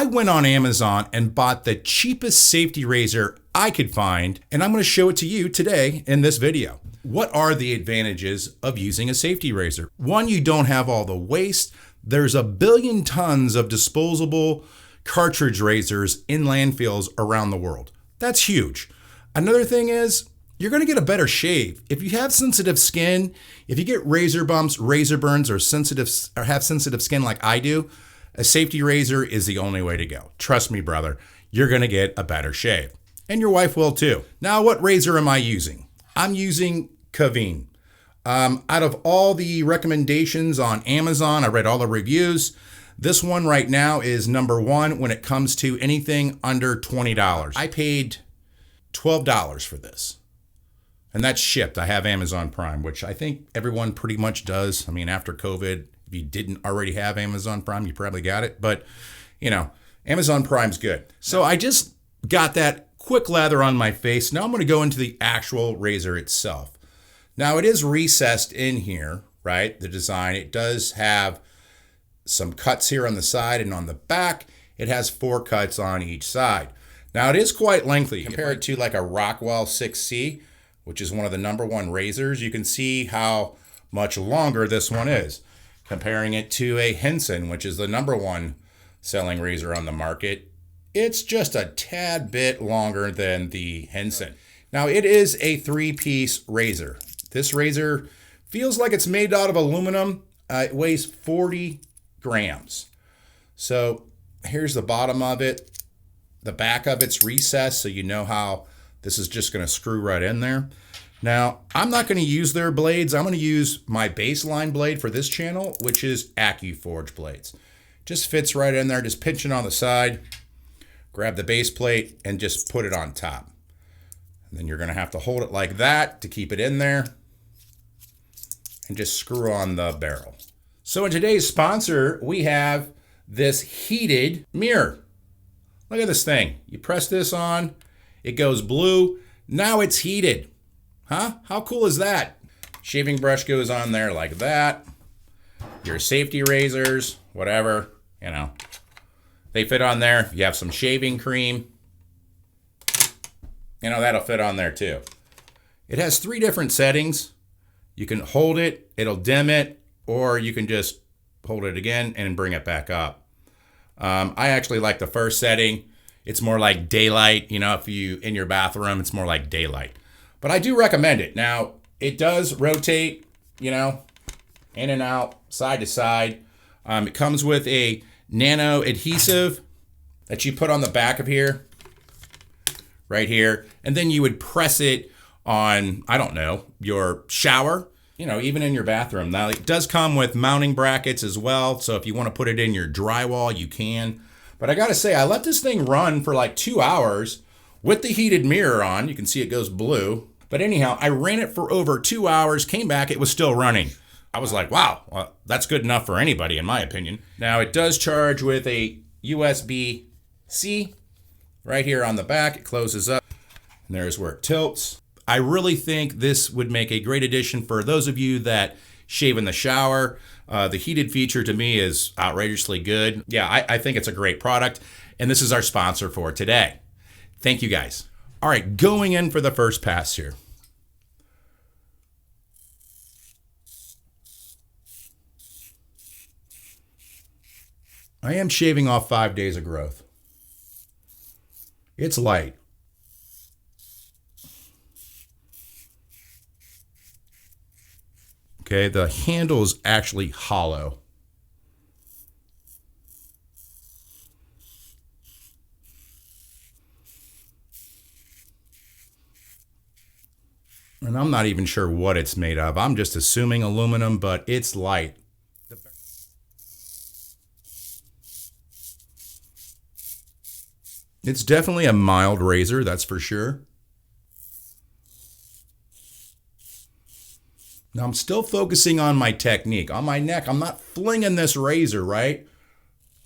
I went on Amazon and bought the cheapest safety razor I could find, and I'm going to show it to you today in this video. What are the advantages of using a safety razor? One, you don't have all the waste. There's a billion tons of disposable cartridge razors in landfills around the world. That's huge. Another thing is, you're going to get a better shave. If you have sensitive skin, if you get razor bumps, razor burns, or have sensitive skin like I do, a safety razor is the only way to go. Trust me, brother, you're going to get a better shave. And your wife will too. Now, what razor am I using? I'm using Caveem. Out of all the recommendations on Amazon, I read all the reviews. This one right now is number one when it comes to anything under $20. I paid $12 for this. And that's shipped. I have Amazon Prime, which I think everyone pretty much does. I mean, after COVID, if you didn't already have Amazon Prime, you probably got it. But, you know, Amazon Prime's good. So I just got that quick lather on my face. Now I'm going to go into the actual razor itself. Now it is recessed in here, right? The design, it does have some cuts here on the side and on the back. It has 4 cuts on each side. Now it is quite lengthy. Compare it to like a Rockwell 6C, which is one of the #1 razors. You can see how much longer this one is. Comparing it to a Henson, which is the #1 selling razor on the market, it's just a tad bit longer than the Henson. Now it is a 3-piece razor. This razor feels like it's made out of aluminum. It weighs 40 grams. So here's the bottom of it. The back of it's recessed, so you know how this is just going to screw right in there. Now, I'm not going to use their blades. I'm going to use my baseline blade for this channel, which is AccuForge blades. Just fits right in there. Just pinch it on the side, grab the base plate, and just put it on top. And then you're going to have to hold it like that to keep it in there, and just screw on the barrel. So in today's sponsor, we have this heated mirror. Look at this thing. You press this on, it goes blue. Now it's heated. Huh? How cool is that? Shaving brush goes on there like that. Your safety razors, whatever, you know, they fit on there. You have some shaving cream, you know, that'll fit on there too. It has 3 different settings. You can hold it, it'll dim it, or you can just hold it again and bring it back up. I actually like the first setting. It's more like daylight. You know, if you in your bathroom, it's more like daylight. But I do recommend it. Now, it does rotate, you know, in and out, side to side. It comes with a nano adhesive that you put on the back of here, right here. And then you would press it on, I don't know, your shower, you know, even in your bathroom. Now, it does come with mounting brackets as well. So if you want to put it in your drywall, you can. But I got to say, I let this thing run for like 2 hours with the heated mirror on. You can see it goes blue. But anyhow, I ran it for over 2 hours, came back, it was still running. I was like, wow, well, that's good enough for anybody, in my opinion. Now, it does charge with a USB-C right here on the back. It closes up, and there's where it tilts. I really think this would make a great addition for those of you that shave in the shower. The heated feature to me is outrageously good. Yeah, I think it's a great product, and this is our sponsor for today. Thank you, guys. All right, going in for the first pass here. I am shaving off 5 days of growth. It's light. Okay, the handle is actually hollow. And I'm not even sure what it's made of. I'm just assuming aluminum, but it's light. It's definitely a mild razor, that's for sure. Now I'm still focusing on my technique. On my neck, I'm not flinging this razor, right?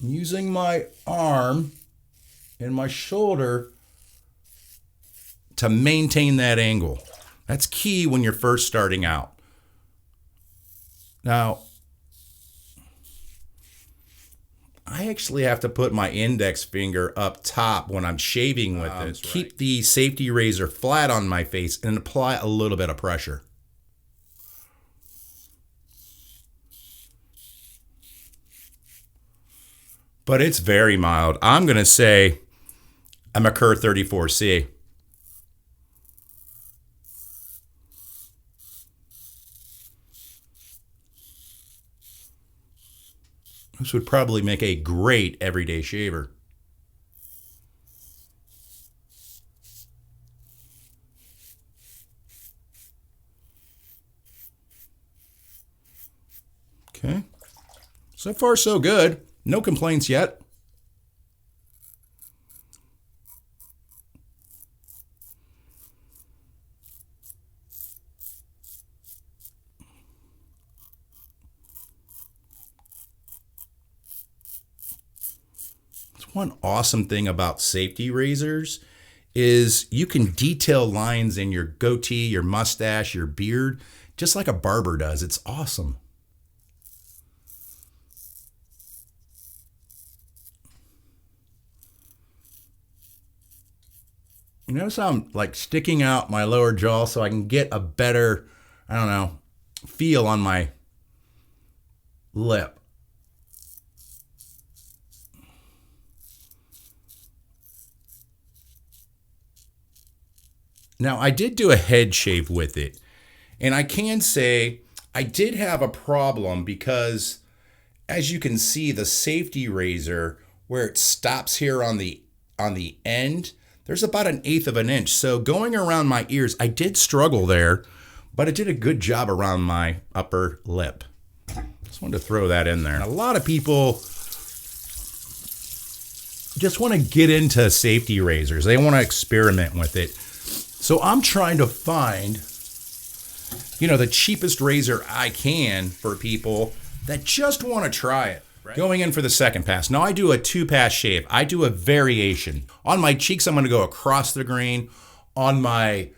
I'm using my arm and my shoulder to maintain that angle. That's key when you're first starting out. Now, I actually have to put my index finger up top when I'm shaving with it. Keep the safety razor flat on my face and apply a little bit of pressure. But it's very mild. I'm going to say a Merkur 34C. This would probably make a great everyday shaver. Okay. So far, so good. No complaints yet. One awesome thing about safety razors is you can detail lines in your goatee, your mustache, your beard, just like a barber does. It's awesome. You notice how I'm like sticking out my lower jaw so I can get a better, I don't know, feel on my lip. Now, I did do a head shave with it, and I can say I did have a problem because, as you can see, the safety razor, where it stops here on the end, there's about 1/8 of an inch. So going around my ears, I did struggle there, but it did a good job around my upper lip. Just wanted to throw that in there. And a lot of people just want to get into safety razors. They want to experiment with it. So I'm trying to find, the cheapest razor I can for people that just want to try it. Right. Going in for the second pass. Now I do a 2-pass shave. I do a variation. On my cheeks, I'm going to go across the grain. On my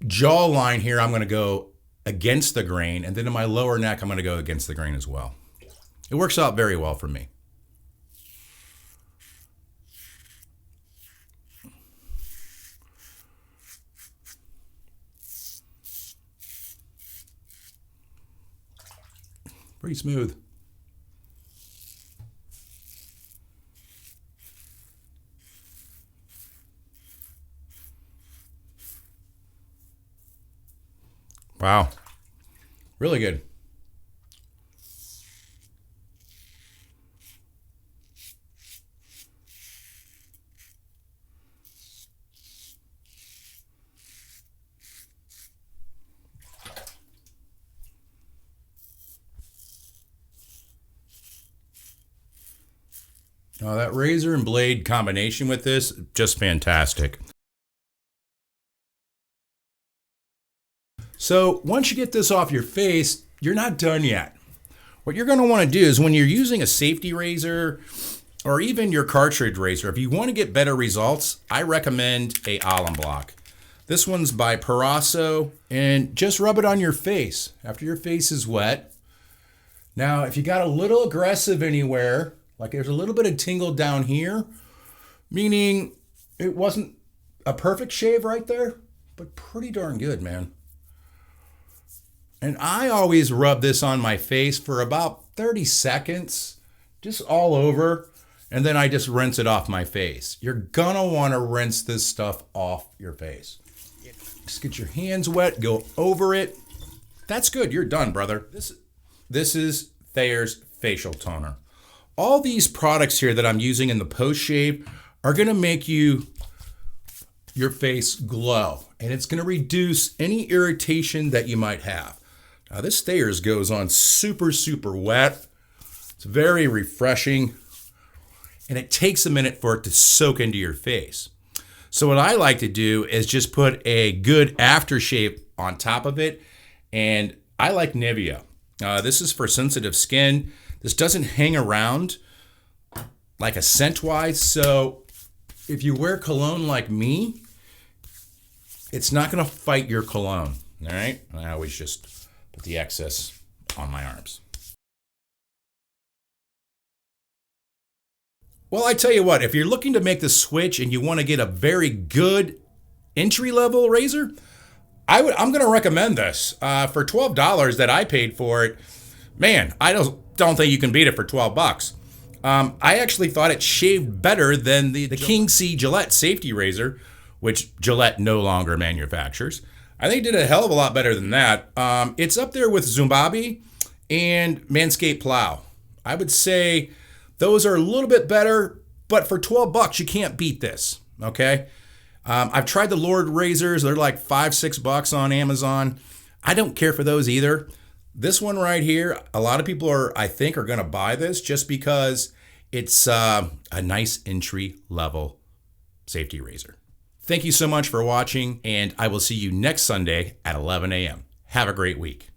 jawline here, I'm going to go against the grain. And then in my lower neck, I'm going to go against the grain as well. It works out very well for me. Pretty smooth. Wow. Really good. That razor and blade combination with this, just fantastic. So once you get this off your face, you're not done yet. What you're going to want to do is when you're using a safety razor or even your cartridge razor, if you want to get better results, I recommend a alum block. This one's by Parasso, and just rub it on your face after your face is wet. Now, if you got a little aggressive anywhere, like there's a little bit of tingle down here, meaning it wasn't a perfect shave right there, but pretty darn good, man. And I always rub this on my face for about 30 seconds, just all over, and then I just rinse it off my face. You're gonna wanna rinse this stuff off your face. Just get your hands wet, go over it. That's good, you're done, brother. This is Thayer's facial toner. All these products here that I'm using in the post shave are gonna make your face glow, and it's gonna reduce any irritation that you might have. Now this Thayer's goes on super, super wet. It's very refreshing, and it takes a minute for it to soak into your face. So what I like to do is just put a good aftershave on top of it, and I like Nivea. This is for sensitive skin. This doesn't hang around like a scent-wise, so if you wear cologne like me, it's not gonna fight your cologne, all right? I always just put the excess on my arms. Well, I tell you what, if you're looking to make the switch and you want to get a very good entry-level razor, I'm going to recommend this. For $12 that I paid for it, man, I don't think you can beat it for $12. I actually thought it shaved better than the King C Gillette safety razor, which Gillette no longer manufactures. I think it did a hell of a lot better than that. It's up there with Zumbabi and Manscaped Plow. I would say those are a little bit better, but for $12, you can't beat this, okay? I've tried the Lord razors. They're like $5, $6 on Amazon. I don't care for those either. This one right here, a lot of people I think are going to buy this just because it's a nice entry-level safety razor. Thank you so much for watching, and I will see you next Sunday at 11 a.m. Have a great week.